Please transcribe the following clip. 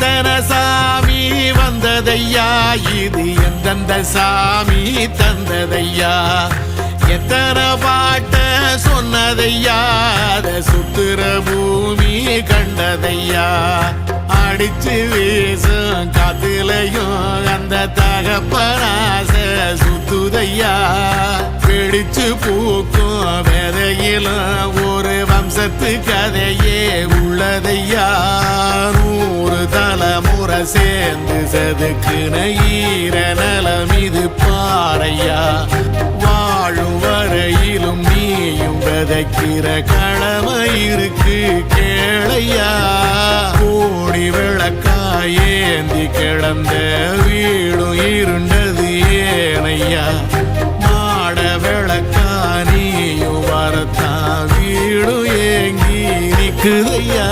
எத்தனை சாமி வந்ததையா, இது எந்தெந்த சாமி தந்ததையா, எத்தனை பாட்ட சொன்னதையா, அத சுத்துற பூமி கண்டதையா, அடிச்சு வீசும் காத்துலையும் அந்த தகப்பனாச சுத்துதையா, பிடிச்சு பூக்கும் விதையிலும் ஒரு வம்சத்து கதையே உள்ளதையா, 100 தலைமுறை சேர்ந்து செதுக்குன ஈர நலம் இது பாறையா, வாழும் வரையிலும் நீயும் விதைக்கிற கடமை இருக்கு கேளையா, கோடி விளக்காயேந்தி கிடந்த வீடும் இருண்டது ஏனையா, மாட விளக்கா நீயும் வரத்தான் வீடும் ஏங்கி நிக்குதையா.